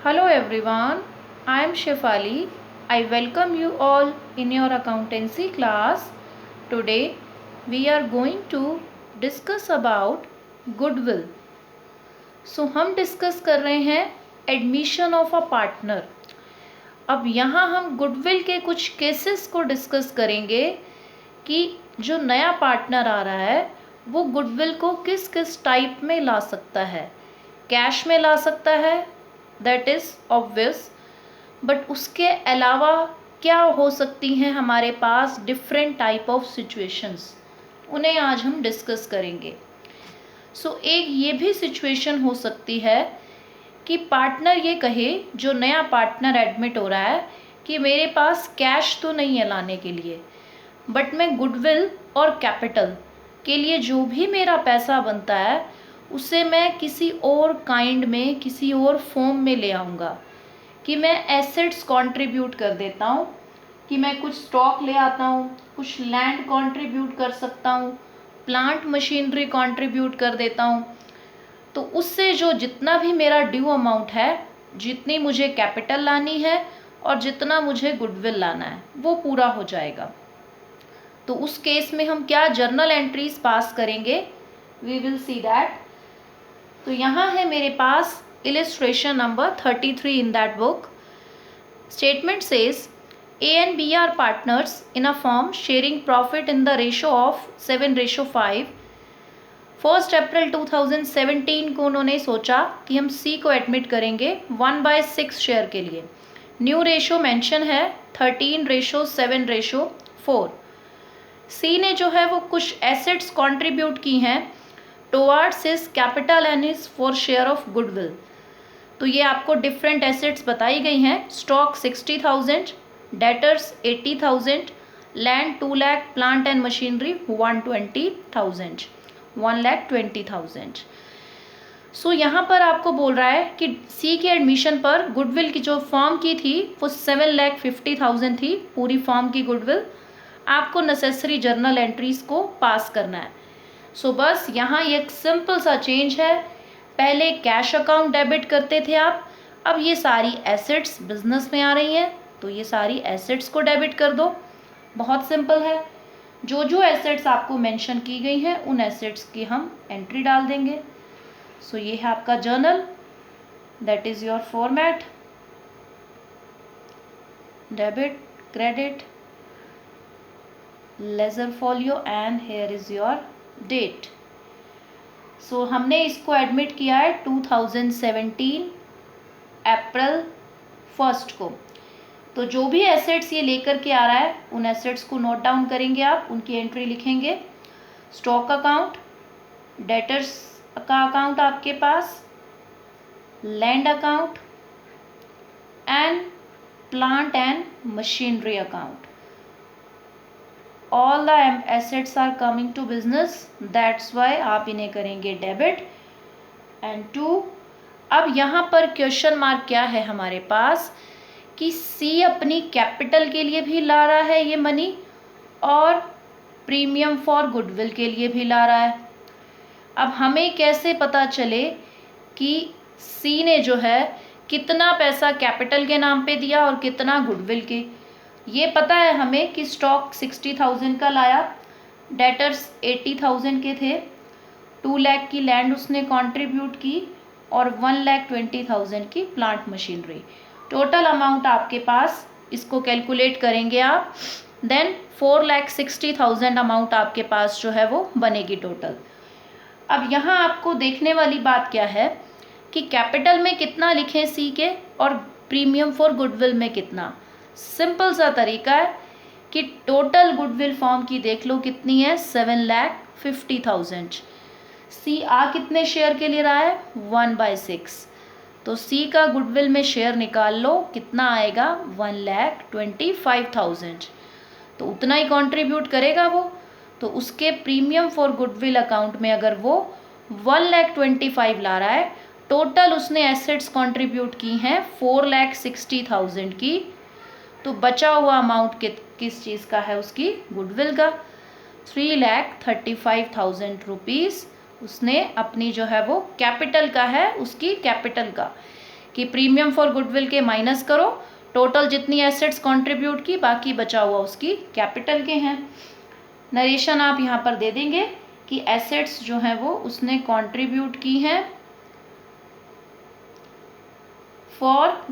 Hello everyone, I am Shefali. I welcome you all in your accountancy class. Today we are going to discuss about goodwill. So हम discuss कर रहे हैं admission of a partner. अब यहाँ हम goodwill के कुछ cases को डिस्कस करेंगे कि जो नया पार्टनर आ रहा है वो गुडविल को किस किस टाइप में ला सकता है. कैश में ला सकता है, दैट इज़ ऑब्वियस, बट उसके अलावा क्या हो सकती हैं हमारे पास डिफरेंट टाइप ऑफ सिचुएशंस, उन्हें आज हम डिस्कस करेंगे. सो एक ये भी सिचुएशन हो सकती है कि पार्टनर ये कहे, जो नया पार्टनर एडमिट हो रहा है, कि मेरे पास कैश तो नहीं है लाने के लिए, बट मैं गुडविल और कैपिटल के लिए जो भी मेरा पैसा बनता है उसे मैं किसी और काइंड में, किसी और फॉर्म में ले आऊँगा, कि मैं एसेट्स कंट्रीब्यूट कर देता हूँ, कि मैं कुछ स्टॉक ले आता हूँ, कुछ लैंड कंट्रीब्यूट कर सकता हूँ, प्लांट मशीनरी कंट्रीब्यूट कर देता हूँ. तो उससे जो जितना भी मेरा ड्यू अमाउंट है, जितनी मुझे कैपिटल लानी है और जितना मुझे गुडविल लाना है, वो पूरा हो जाएगा. तो उस केस में हम क्या जर्नल एंट्रीज पास करेंगे, वी विल सी दैट. तो यहाँ है मेरे पास illustration number 33 in that book. Statement says A and B are partners in a firm sharing profit in the ratio of 7:5. 1 अप्रैल 2017 को उन्होंने सोचा कि हम C को एडमिट करेंगे 1/6 शेयर के लिए. न्यू रेशो मेंशन है 13:7:4. C ने जो है वो कुछ एसेट्स कंट्रीब्यूट की हैं towards his capital and his 4 share of goodwill. तो ये आपको डिफरेंट एसेट्स बताई गई हैं. Stock 60,000, debtors 80,000, land 2 lakh, plant and machinery 120,000, 1,20,000. सो यहाँ पर आपको बोल रहा है कि सी के एडमिशन पर गुडविल की जो फॉर्म की थी वो 7,50,000 थी, पूरी फॉर्म की गुडविल. आपको नेसेसरी जर्नल एंट्रीज को पास करना है. सो बस यहाँ एक सिंपल सा चेंज है. पहले कैश अकाउंट डेबिट करते थे आप, अब ये सारी एसेट्स बिजनेस में आ रही हैं तो ये सारी एसेट्स को डेबिट कर दो. बहुत सिंपल है. जो जो एसेट्स आपको मेंशन की गई हैं उन एसेट्स की हम एंट्री डाल देंगे. सो ये है आपका journal, that is your format, debit, credit, ledger folio and here is your date. So हमने इसको एडमिट किया है 2017 अप्रैल 1 को. तो जो भी एसेट्स ये लेकर के आ रहा है उन एसेट्स को नोट डाउन करेंगे आप, उनकी एंट्री लिखेंगे. स्टॉक अकाउंट, डेटर्स का अकाउंट आपके पास, land account and plant and machinery account. All the assets are coming to business, that's why आप इन्हें करेंगे डेबिट. एंड 2, अब यहाँ पर क्वेश्चन मार्क क्या है हमारे पास कि सी अपनी कैपिटल के लिए भी ला रहा है ये मनी और प्रीमियम फॉर गुडविल के लिए भी ला रहा है. अब हमें कैसे पता चले कि सी ने जो है कितना पैसा कैपिटल के नाम पे दिया और कितना गुडविल के. ये पता है हमें कि स्टॉक 60,000 का लाया, डेटर्स 80,000 के थे, 2 लाख की लैंड उसने कंट्रीब्यूट की और 1,20,000 की प्लांट मशीनरी. टोटल अमाउंट आपके पास, इसको कैलकुलेट करेंगे आप, देन 4,60,000 अमाउंट आपके पास जो है वो बनेगी टोटल. अब यहाँ आपको देखने वाली बात क्या है कि कैपिटल में कितना लिखें सी के और प्रीमियम फॉर गुडविल में कितना. सिंपल सा तरीका है कि टोटल गुडविल फॉर्म की देख लो कितनी है, 7,50,000. सी आ कितने शेयर के लिए रहा है, 1/6. तो सी का गुडविल में शेयर निकाल लो, कितना आएगा, 1,25,000. तो उतना ही कंट्रीब्यूट करेगा वो. तो उसके प्रीमियम फॉर गुडविल अकाउंट में अगर वो 1,25,000 ला रहा है, टोटल उसने एसेट्स कंट्रीब्यूट की हैं 4,60,000 की, तो बचा हुआ अमाउंट किस चीज़ का है, उसकी गुडविल का. 3,35,000 रुपीज़ उसने अपनी जो है वो कैपिटल का है, उसकी कैपिटल का. कि प्रीमियम फॉर गुडविल के माइनस करो, टोटल जितनी एसेट्स कंट्रीब्यूट की, बाकी बचा हुआ उसकी कैपिटल के हैं। नरेशन आप यहाँ पर दे देंगे कि एसेट्स जो हैं वो उसने कंट्रीब्यूट की हैं for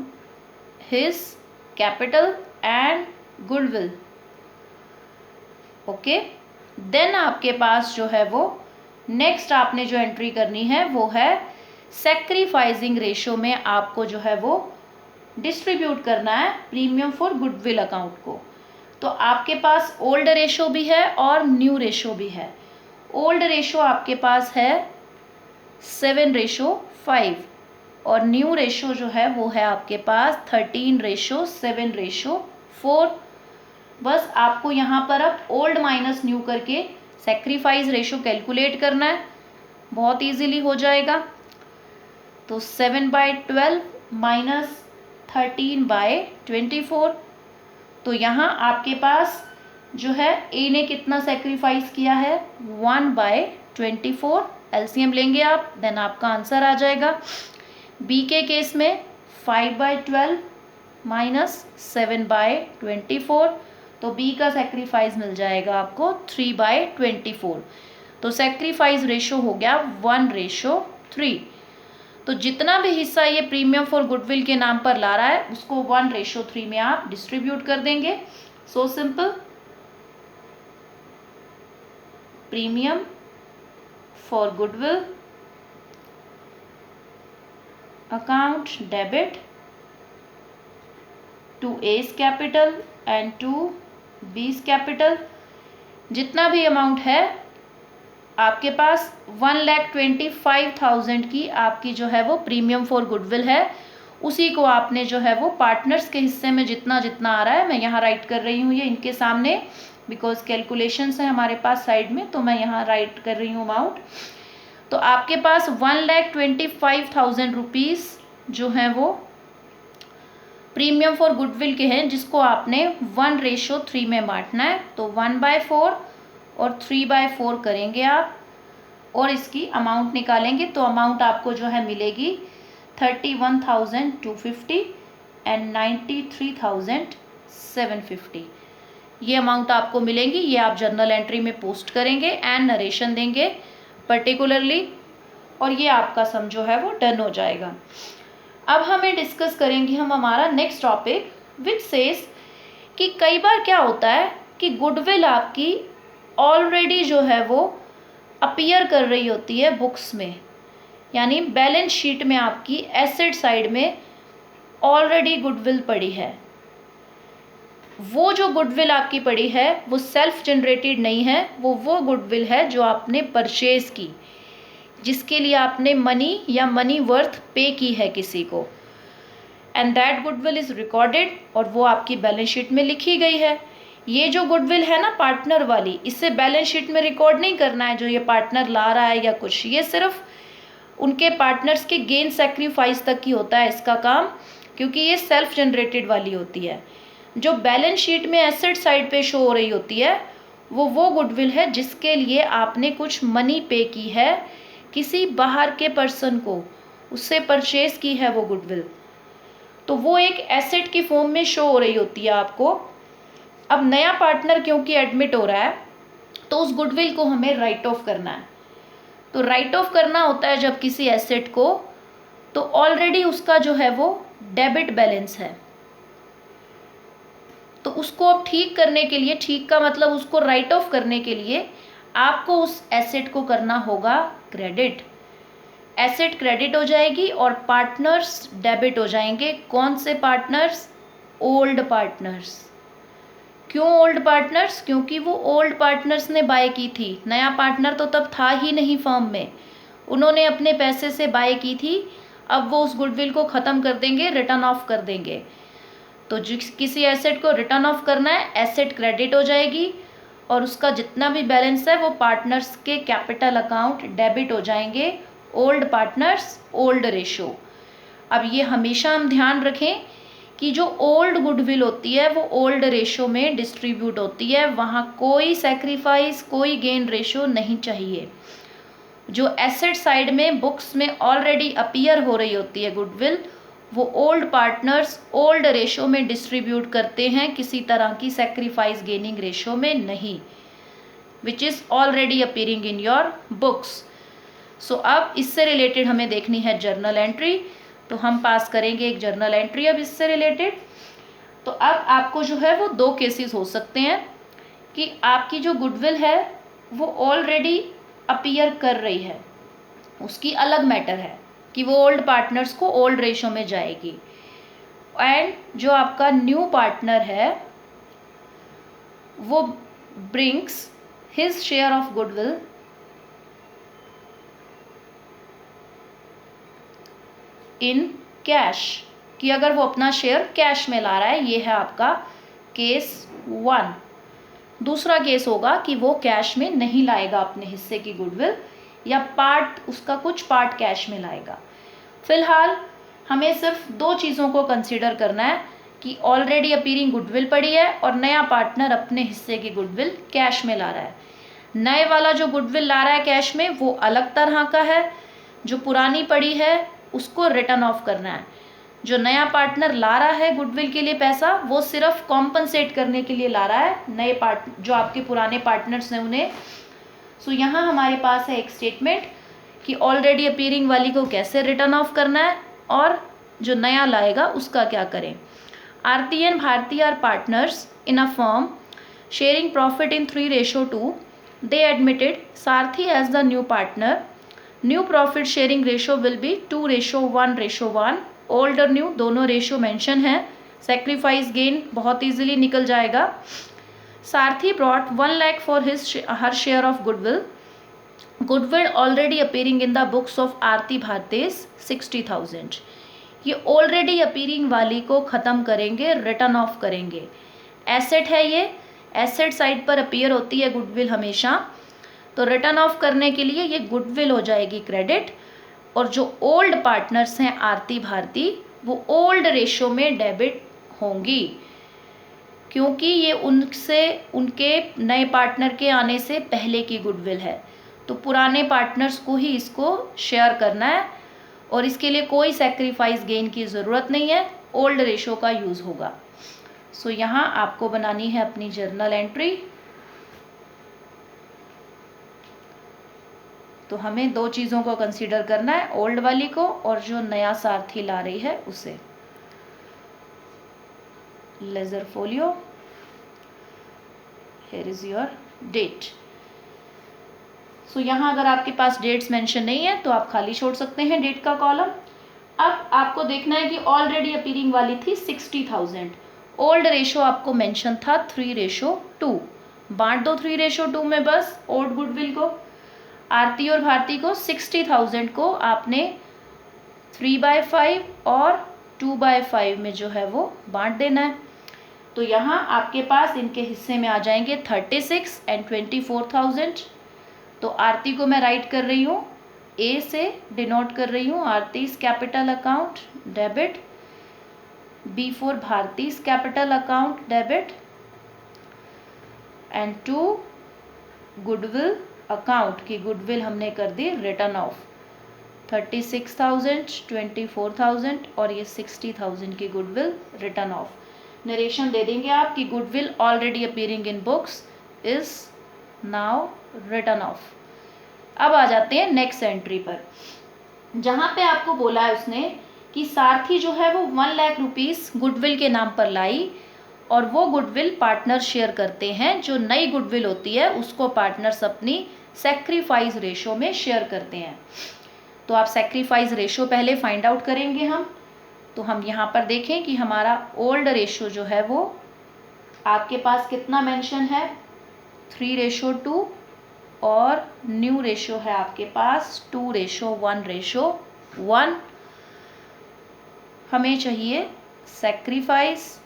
his capital and goodwill. Okay, then आपके पास जो है वो नेक्स्ट आपने जो एंट्री करनी है वो है सैक्रिफाइसिंग रेशो में आपको जो है वो डिस्ट्रीब्यूट करना है प्रीमियम फॉर गुडविल अकाउंट को। तो आपके पास ओल्ड रेशो भी है और न्यू रेशो भी है। ओल्ड रेशो आपके पास है 7:5 और न्यू रेशो जो है वो है आपके पास 13:7:4। बस आपको यहाँ पर अब ओल्ड माइनस न्यू करके सैक्रिफाइस रेशो कैलकुलेट करना है, बहुत इजीली हो जाएगा। तो 7/12 माइनस 13/24। तो यहाँ आपके पास जो है ए ने कितना सेक्रीफाइस किया है 1/24। एलसीएम लेंगे आप, देन आपका आंसर आ जाएगा। बी के केस में 5/12 माइनस 7/24, तो बी का सेक्रीफाइस मिल जाएगा आपको 3/24। तो सेक्रीफाइस रेशो हो गया 1:3। तो जितना भी हिस्सा ये प्रीमियम फॉर गुडविल के नाम पर ला रहा है उसको 1:3 में आप डिस्ट्रीब्यूट कर देंगे। So simple, premium for goodwill account debit to A's capital and to B's capital. जितना भी अमाउंट है आपके पास 1,25,000 की आपकी जो है वो प्रीमियम फॉर गुडविल है, उसी को आपने जो है वो पार्टनर्स के हिस्से में जितना जितना आ रहा है, मैं यहाँ राइट कर रही हूँ ये इनके सामने बिकॉज कैलकुलेशंस है हमारे पास साइड में, तो मैं यहाँ राइट कर रही हूँ अमाउंट। तो आपके पास 1,25,000 रुपीज़ जो हैं वो प्रीमियम फॉर गुडविल के हैं, जिसको आपने 1:3 में बांटना है। तो 1/4 और 3/4 करेंगे आप और इसकी अमाउंट निकालेंगे, तो अमाउंट आपको जो है मिलेगी 31,250 एंड 93,750। ये अमाउंट आपको मिलेंगी, ये आप जर्नल एंट्री में पोस्ट करेंगे एंड नरेशन देंगे पर्टिकुलरली, और ये आपका सम जो है वो डन हो जाएगा। अब हमें डिस्कस करेंगे हम हमारा नेक्स्ट टॉपिक विच सेज कि कई बार क्या होता है कि गुडविल आपकी ऑलरेडी जो है वो अपीयर कर रही होती है बुक्स में, यानी बैलेंस शीट में आपकी एसेट साइड में ऑलरेडी गुडविल पड़ी है। वो जो गुडविल आपकी पड़ी है वो सेल्फ जनरेटेड नहीं है, वो गुडविल है जो आपने परचेज की, जिसके लिए आपने मनी या मनी वर्थ पे की है किसी को, and that goodwill is recorded, और वो आपकी बैलेंस शीट में लिखी गई है। ये जो गुडविल है ना पार्टनर वाली, इससे बैलेंस शीट में रिकॉर्ड नहीं करना है जो ये पार्टनर ला रहा है या कुछ, ये सिर्फ उनके पार्टनर्स के गेन सेक्रीफाइस तक ही होता है इसका काम, क्योंकि ये सेल्फ जनरेटेड वाली होती है। जो बैलेंस शीट में एसेट साइड पे शो हो रही होती है वो गुडविल है जिसके लिए आपने कुछ मनी पे की है किसी बाहर के पर्सन को, उससे परचेज की है वो गुडविल, तो वो एक एसेट की फॉर्म में शो हो रही होती है आपको। अब नया पार्टनर क्योंकि एडमिट हो रहा है तो उस गुडविल को हमें राइट ऑफ करना है। तो राइट ऑफ करना होता है जब किसी एसेट को, तो ऑलरेडी उसका जो है वो डेबिट बैलेंस है, तो उसको अब ठीक करने के लिए, ठीक का मतलब उसको राइट ऑफ करने के लिए आपको उस एसेट को करना होगा क्रेडिट। एसेट क्रेडिट हो जाएगी और पार्टनर्स डेबिट हो जाएंगे। कौन से पार्टनर्स? Old partners. क्यों ओल्ड पार्टनर्स? क्योंकि वो ओल्ड पार्टनर्स ने बाय की थी, नया पार्टनर तो तब था ही नहीं फर्म में, उन्होंने अपने पैसे से बाय की थी। अब वो उस गुडविल को ख़त्म कर देंगे, रिटर्न ऑफ कर देंगे। तो जिस किसी एसेट को रिटर्न ऑफ करना है, एसेट क्रेडिट हो जाएगी और उसका जितना भी बैलेंस है वो पार्टनर्स के कैपिटल अकाउंट डेबिट हो जाएंगे। Old partners old ratio. अब ये हमेशा हम ध्यान रखें कि जो ओल्ड गुडविल होती है वो ओल्ड रेशो में डिस्ट्रीब्यूट होती है, वहाँ कोई सेक्रीफाइस, कोई गेन रेशो नहीं चाहिए। जो एसेट साइड में बुक्स में ऑलरेडी अपीयर हो रही होती है गुडविल, वो ओल्ड पार्टनर्स ओल्ड रेशो में डिस्ट्रीब्यूट करते हैं, किसी तरह की सेक्रीफाइस गेनिंग रेशो में नहीं, which is already appearing in your books. So अब इससे रिलेटेड हमें देखनी है जर्नल एंट्री, तो हम पास करेंगे एक जर्नल एंट्री अब इससे रिलेटेड। तो अब आपको जो है वो दो केसेस हो सकते हैं कि आपकी जो गुडविल है वो ऑलरेडी अपीयर कर रही है, उसकी अलग मैटर है कि वो ओल्ड पार्टनर्स को ओल्ड रेशो में जाएगी, एंड जो आपका न्यू पार्टनर है वो brings his share of goodwill in cash, कि अगर वो अपना शेयर कैश में ला रहा है, ये है आपका केस 1। दूसरा केस होगा कि वो कैश में नहीं लाएगा अपने हिस्से की गुडविल, या पार्ट उसका कुछ पार्ट कैश में लाएगा। फिलहाल हमें सिर्फ दो चीज़ों को कंसीडर करना है कि ऑलरेडी अपीयरिंग गुडविल पड़ी है और नया पार्टनर अपने हिस्से की गुडविल कैश में ला रहा है। नए वाला जो गुडविल ला रहा है कैश में वो अलग तरह का है, जो पुरानी पड़ी है उसको रिटर्न ऑफ करना है। जो नया पार्टनर ला रहा है गुडविल के लिए पैसा, वो सिर्फ कॉम्पनसेट करने के लिए ला रहा है नए जो आपके पुराने पार्टनर्स हैं उन्हें। सो यहाँ हमारे पास है एक स्टेटमेंट कि ऑलरेडी अपीयरिंग वाली को कैसे रिटर्न ऑफ करना है और जो नया लाएगा उसका क्या करें। Arti and Bharti are partners in a firm sharing profit in 3:2। They admitted Sarthi as the new partner. New profit sharing ratio will be 2:1:1। Old और न्यू दोनों रेशो मेंशन है, सेक्रीफाइस गेन बहुत इजीली निकल जाएगा। सारथी ब्रॉट 1 lakh फॉर हर share of goodwill. Goodwill already appearing in the books of Arti Bharti's 60,000। ये already appearing वाली को ख़त्म करेंगे, रिटर्न ऑफ करेंगे। एसेट है ये, एसेट साइड पर अपीयर होती है गुडविल हमेशा, तो रिटर्न ऑफ करने के लिए ये गुडविल हो जाएगी क्रेडिट, और जो ओल्ड पार्टनर्स हैं आरती भारती वो ओल्ड रेशो में डेबिट होंगी, क्योंकि ये उनसे उनके नए पार्टनर के आने से पहले की गुडविल है, तो पुराने पार्टनर्स को ही इसको शेयर करना है और इसके लिए कोई सेक्रीफाइस गेन की ज़रूरत नहीं है, ओल्ड रेशो का यूज़ होगा। सो यहाँ आपको बनानी है अपनी जर्नल एंट्री। तो हमें दो चीज़ों को कंसीडर करना है, ओल्ड वाली को और जो नया सारथी ला रही है उसे। Ledger folio, here is your date. So यहाँ अगर आपके पास डेट्स मेंशन नहीं है तो आप खाली छोड़ सकते हैं डेट का कॉलम। अब आपको देखना है कि ऑलरेडी अपीयरिंग वाली थी 60,000, ओल्ड रेशो आपको मेंशन था 3:2। बांट दो 3:2 में बस ओल्ड गुडविल को। आरती और भारती को 60,000 को आपने 3/5 और 2/5 में जो है वो बांट देना है। तो यहाँ आपके पास इनके हिस्से में आ जाएंगे 36 एंड 24,000। तो आरती को मैं राइट कर रही हूँ, ए से डिनोट कर रही हूँ Arti's capital account debit, B for Bharti's capital account debit, and 2 goodwill account की गुडविल हमने कर दी रिटर्न ऑफ। 36,000, 24,000 और ये 60,000 की गुडविल रिटर्न ऑफ। नरेशन दे देंगे आप कि goodwill already appearing in books is now return of. अब आ जाते हैं नेक्स्ट एंट्री पर, जहाँ पे आपको बोला है उसने कि सारथी जो है वो 1 लाख रुपीस गुडविल के नाम पर लाई और वो गुडविल पार्टनर शेयर करते हैं। जो नई गुडविल होती है उसको पार्टनर्स अपनी सेक्रीफाइस रेशो में शेयर करते हैं। तो आप सेक्रीफाइस रेशो पहले फाइंड आउट करेंगे हम। तो हम यहाँ पर देखें कि हमारा ओल्ड रेशो जो है वो आपके पास कितना मेंशन है 3:2 और न्यू रेशो है आपके पास 2:1:1। हमें चाहिए सेक्रीफाइस,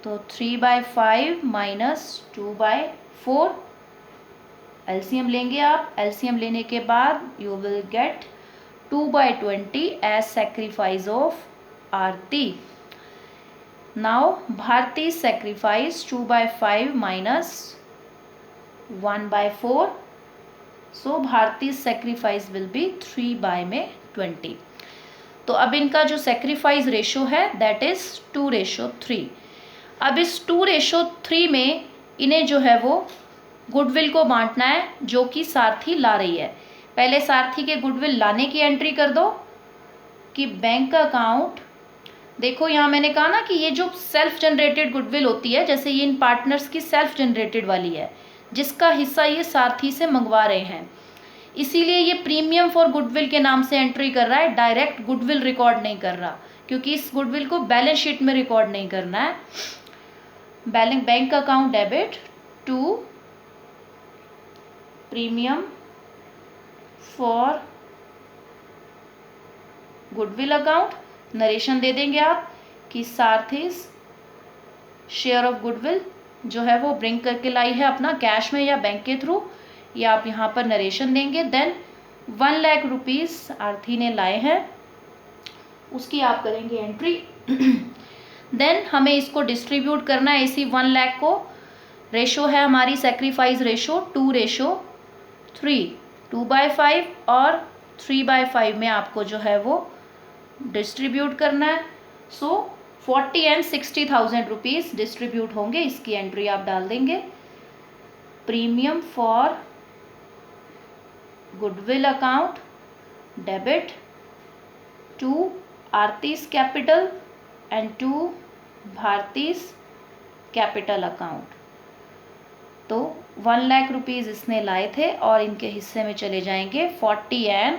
तो 3/5 माइनस 2/4। एलसीएम लेंगे आप, एलसीएम लेने के बाद you will get 2/20 as sacrifice of Aarti. Now Bharti sacrifice 2/5 minus 1/4, so Bharti sacrifice will be 3/20। तो अब इनका जो सेक्रीफाइस रेशो है दैट इज़ 2:3। अब इस 2:3 में इन्हें जो है वो गुडविल को बांटना है जो कि सारथी ला रही है। पहले सारथी के गुडविल लाने की एंट्री कर दो कि बैंक अकाउंट, देखो यहाँ मैंने कहा ना कि ये जो सेल्फ जनरेटेड गुडविल होती है, जैसे ये इन पार्टनर्स की सेल्फ जनरेटेड वाली है जिसका हिस्सा ये सारथी से मंगवा रहे हैं, इसीलिए ये प्रीमियम फॉर गुडविल के नाम से एंट्री कर रहा है, डायरेक्ट गुडविल रिकॉर्ड नहीं कर रहा क्योंकि इस गुडविल को बैलेंस शीट में रिकॉर्ड नहीं करना है। Bank account debit to premium for goodwill account. Narration दे देंगे आप कि सारथीज शेयर ऑफ गुडविल जो है वो ब्रिंग करके लाई है अपना कैश में या बैंक के थ्रू, ये आप यहाँ पर नरेशन देंगे। देन 1 लाख रुपीज़ सारथी ने लाए हैं, उसकी आप करेंगे एंट्री। देन हमें इसको डिस्ट्रीब्यूट करना है इसी 1 लाख को। रेशो है हमारी सेक्रीफाइस रेशो 2:3, 2/5 और 3/5 में आपको जो है वो डिस्ट्रीब्यूट करना है। सो 40 and 60,000 रुपीज़ डिस्ट्रीब्यूट होंगे, इसकी एंट्री आप डाल देंगे। Premium for goodwill account debit to Arti's capital and to Bharti's capital account. तो 1 लाख रुपीज़ इसने लाए थे और इनके हिस्से में चले जाएंगे 40 and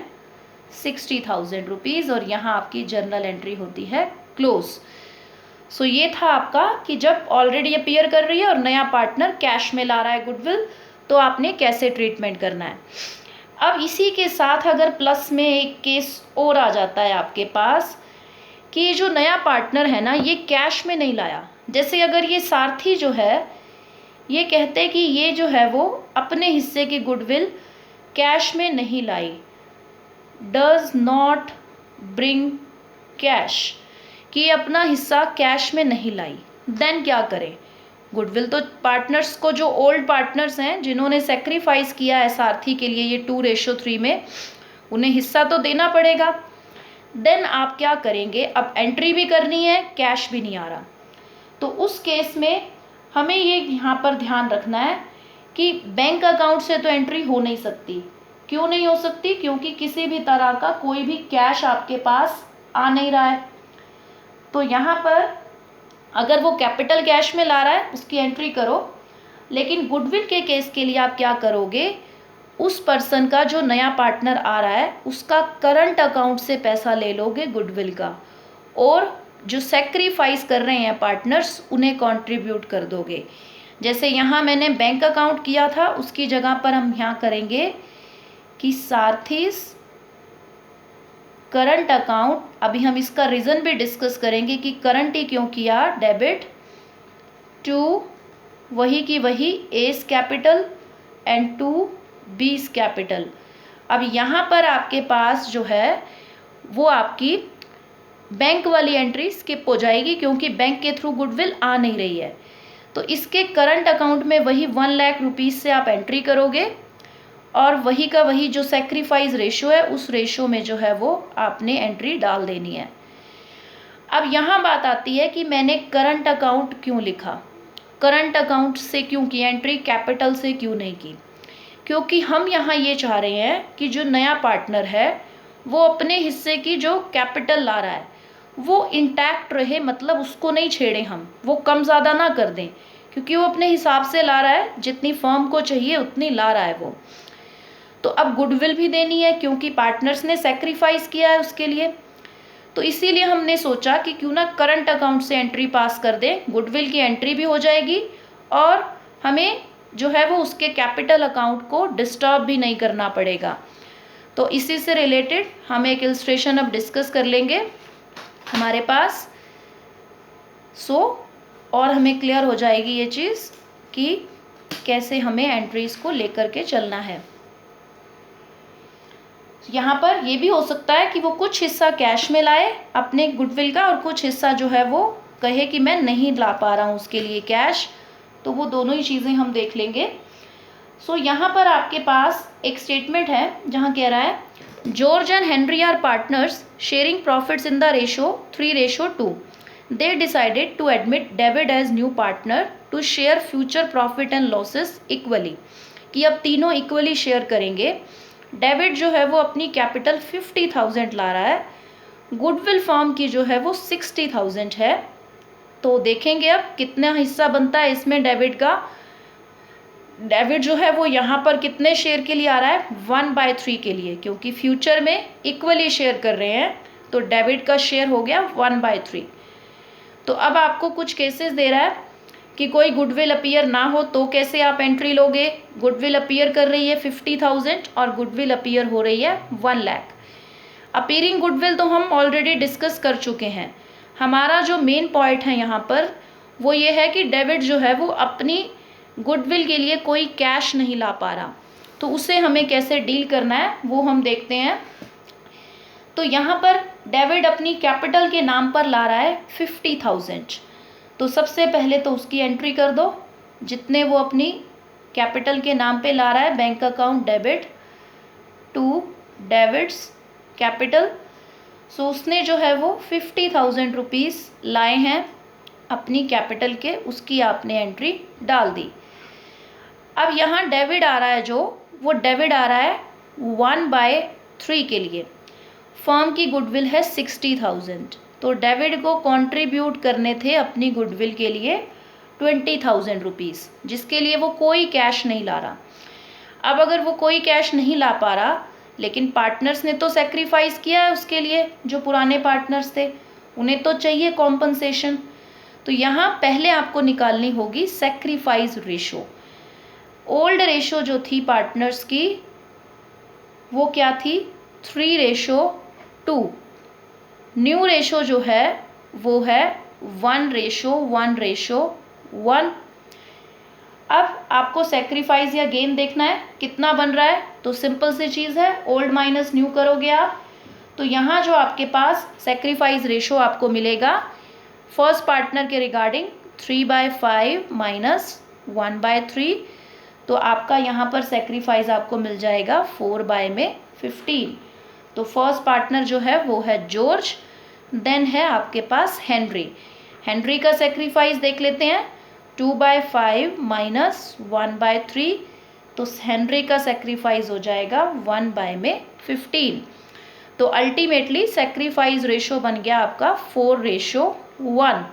60,000 रुपीज़ और यहाँ आपकी जर्नल एंट्री होती है क्लोज। सो ये था आपका कि जब ऑलरेडी अपीयर कर रही है और नया पार्टनर कैश में ला रहा है गुडविल तो आपने कैसे ट्रीटमेंट करना है। अब इसी के साथ अगर प्लस में एक केस और आ जाता है आपके पास कि जो नया पार्टनर है ना ये कैश में नहीं लाया, जैसे अगर ये सारथी जो है ये कहते कि ये जो है वो अपने हिस्से की गुडविल कैश में नहीं लाई, डज नॉट ब्रिंग कैश, कि अपना हिस्सा कैश में नहीं लाई, देन क्या करें। गुडविल तो पार्टनर्स को, जो ओल्ड पार्टनर्स हैं जिन्होंने सेक्रीफाइस किया है सारथी के लिए ये 2:3 में, उन्हें हिस्सा तो देना पड़ेगा। देन आप क्या करेंगे, अब एंट्री भी करनी है, कैश भी नहीं आ रहा, तो उस केस में हमें ये यहाँ पर ध्यान रखना है कि बैंक अकाउंट से तो एंट्री हो नहीं सकती। क्यों नहीं हो सकती? क्योंकि किसी भी तरह का कोई भी कैश आपके पास आ नहीं रहा है। तो यहाँ पर अगर वो कैपिटल कैश में ला रहा है उसकी एंट्री करो, लेकिन गुडविल के केस के लिए आप क्या करोगे, उस पर्सन का जो नया पार्टनर आ रहा है उसका करंट अकाउंट से पैसा ले लोगे गुडविल का, और जो सेक्रीफाइस कर रहे हैं पार्टनर्स उन्हें कंट्रीब्यूट कर दोगे। जैसे यहाँ मैंने बैंक अकाउंट किया था उसकी जगह पर हम यहाँ करेंगे कि सारथीस करंट अकाउंट, अभी हम इसका रीज़न भी डिस्कस करेंगे कि करंट ही क्यों किया, डेबिट टू वही की वही एस कैपिटल एंड टू बीस कैपिटल। अब यहाँ पर आपके पास जो है वो आपकी बैंक वाली एंट्री स्किप हो जाएगी क्योंकि बैंक के थ्रू गुडविल आ नहीं रही है। तो इसके करंट अकाउंट में वही 1 लाख रुपीज़ से आप एंट्री करोगे और वही का वही जो सेक्रीफाइस रेशो है उस रेशो में जो है वो आपने एंट्री डाल देनी है। अब यहाँ बात आती है कि मैंने करंट अकाउंट क्यों लिखा, करंट अकाउंट से क्यों की एंट्री, कैपिटल से क्यों नहीं की, क्योंकि हम यहाँ ये चाह रहे हैं कि जो नया पार्टनर है वो अपने हिस्से की जो कैपिटल ला रहा है वो इंटैक्ट रहे, मतलब उसको नहीं छेड़ें हम, वो कम ज़्यादा ना कर दें, क्योंकि वो अपने हिसाब से ला रहा है, जितनी फर्म को चाहिए उतनी ला रहा है वो। तो अब गुडविल भी देनी है क्योंकि पार्टनर्स ने सेक्रीफाइस किया है उसके लिए, तो इसीलिए हमने सोचा कि क्यों ना करंट अकाउंट से एंट्री पास कर दें, गुडविल की एंट्री भी हो जाएगी और हमें जो है वो उसके कैपिटल अकाउंट को डिस्टर्ब भी नहीं करना पड़ेगा। तो इसी से रिलेटेड हम एक इलस्ट्रेशन अब डिस्कस कर लेंगे हमारे पास, और हमें क्लियर हो जाएगी ये चीज़ कि कैसे हमें एंट्रीज को लेकर के चलना है। यहाँ पर ये भी हो सकता है कि वो कुछ हिस्सा कैश में लाए अपने गुडविल का और कुछ हिस्सा जो है वो कहे कि मैं नहीं ला पा रहा हूँ उसके लिए कैश, तो वो दोनों ही चीज़ें हम देख लेंगे। यहाँ पर आपके पास एक स्टेटमेंट है जहाँ कह रहा है George and Henry are partners sharing profits in the ratio 3:2. They decided to admit David as new partner to share future profit and losses equally. कि अब तीनों इक्वली शेयर करेंगे। डेविड जो है वो अपनी कैपिटल 50,000 ला रहा है, गुडविल फॉर्म की जो है वो 60,000 है। तो देखेंगे अब कितना हिस्सा बनता है इसमें डेविड का। डेविड जो है वो यहाँ पर कितने शेयर के लिए आ रहा है, 1/3 के लिए, क्योंकि फ्यूचर में इक्वली शेयर कर रहे हैं तो डेविड का शेयर हो गया 1/3। तो अब आपको कुछ केसेस दे रहा है कि कोई गुडविल अपीयर ना हो तो कैसे आप एंट्री लोगे। गुडविल अपीयर कर रही है 50,000 और गुडविल अपीयर हो रही है 1 लाख। अपीयरिंग गुडविल तो हम ऑलरेडी डिस्कस कर चुके हैं। हमारा जो मेन पॉइंट है यहाँ पर वो ये है कि डेविड जो है वो अपनी गुडविल के लिए कोई कैश नहीं ला पा रहा, तो उसे हमें कैसे डील करना है वो हम देखते हैं। तो यहाँ पर डेविड अपनी कैपिटल के नाम पर ला रहा है 50,000। तो सबसे पहले तो उसकी एंट्री कर दो, जितने वो अपनी कैपिटल के नाम पे ला रहा है। Bank account debit to David's capital. So उसने जो है वो 50,000 रुपीज़ लाए हैं अपनी कैपिटल के, उसकी आपने एंट्री डाल दी। अब यहाँ डेबिट आ रहा है जो वो डेबिट आ रहा है 1/3 के लिए। फर्म की गुडविल है 60,000, तो डेबिट को कंट्रीब्यूट करने थे अपनी गुडविल के लिए 20,000 रुपीज़, जिसके लिए वो कोई कैश नहीं ला रहा। अब अगर वो कोई कैश नहीं ला पा रहा, लेकिन पार्टनर्स ने तो सेक्रीफाइस किया है उसके लिए, जो पुराने पार्टनर्स थे उन्हें तो चाहिए कॉम्पनसेशन। तो यहाँ पहले आपको निकालनी होगी सेक्रीफाइस रेशो। ओल्ड रेशो जो थी पार्टनर्स की वो क्या थी, 3:2। न्यू रेशो जो है वो है 1:1:1। अब आपको सेक्रीफाइस या गेन देखना है कितना बन रहा है, तो सिंपल सी चीज़ है, ओल्ड माइनस न्यू करोगे आप। तो यहाँ जो आपके पास सेक्रीफाइस रेशो आपको मिलेगा फर्स्ट पार्टनर के रिगार्डिंग 3/5 माइनस 1/3। तो आपका यहाँ पर सेक्रीफाइस आपको मिल जाएगा 4/15। तो फर्स्ट पार्टनर जो है वो है जॉर्ज, देन है आपके पास हेनरी। हेनरी का सेक्रीफाइस देख लेते हैं, 2/5 माइनस 1/3। तो हेनरी का सेक्रीफाइस हो जाएगा 1/15। तो अल्टीमेटली सेक्रीफाइस रेशो बन गया आपका 4:1।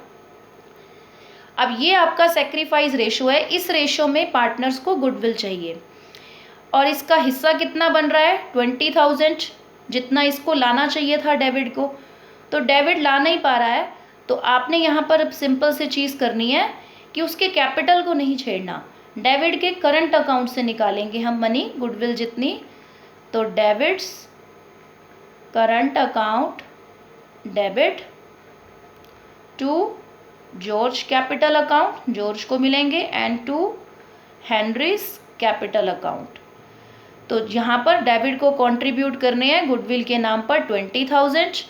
अब ये आपका सेक्रीफाइस रेशो है। इस रेशो में पार्टनर्स को गुडविल चाहिए और इसका हिस्सा कितना बन रहा है, 20,000, जितना इसको लाना चाहिए था डेविड को। तो डेविड ला नहीं पा रहा है, तो आपने यहाँ पर अब सिंपल से चीज़ करनी है कि उसके कैपिटल को नहीं छेड़ना। डेविड के करंट अकाउंट से निकालेंगे हम मनी, गुडविल जितनी। तो David's current account debit to George capital account, George को मिलेंगे, and to Henry's capital account. तो यहाँ पर डेबिट को कंट्रीब्यूट करने हैं गुडविल के नाम पर 20,000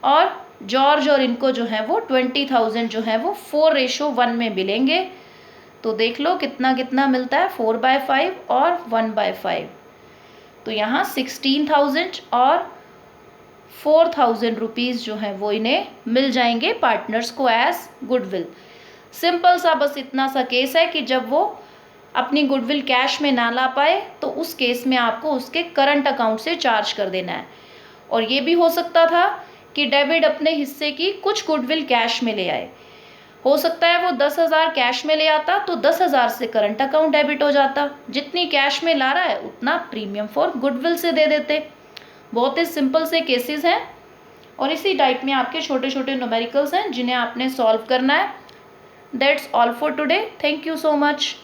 और जॉर्ज और इनको जो है वो 20,000 जो है वो 4:1 में मिलेंगे। तो देख लो कितना कितना मिलता है, 4/5 और 1/5। तो यहाँ 16,000 और 4,000 रुपीज़ जो है वो इन्हें मिल जाएंगे पार्टनर्स को एज गुडविल। सिंपल सा बस इतना सा केस है कि जब वो अपनी गुडविल कैश में ना ला पाए तो उस केस में आपको उसके करंट अकाउंट से चार्ज कर देना है। और ये भी हो सकता था कि डेबिट अपने हिस्से की कुछ गुडविल कैश में ले आए। हो सकता है वो 10,000 कैश में ले आता तो 10,000 से करंट अकाउंट डेबिट हो जाता, जितनी कैश में ला रहा है उतना प्रीमियम फॉर गुडविल से दे देते। बहुत ही सिंपल से केसेस हैं और इसी टाइप में आपके छोटे छोटे न्यूमेरिकल्स हैं जिन्हें आपने सॉल्व करना है। That's all for today. Thank you so much.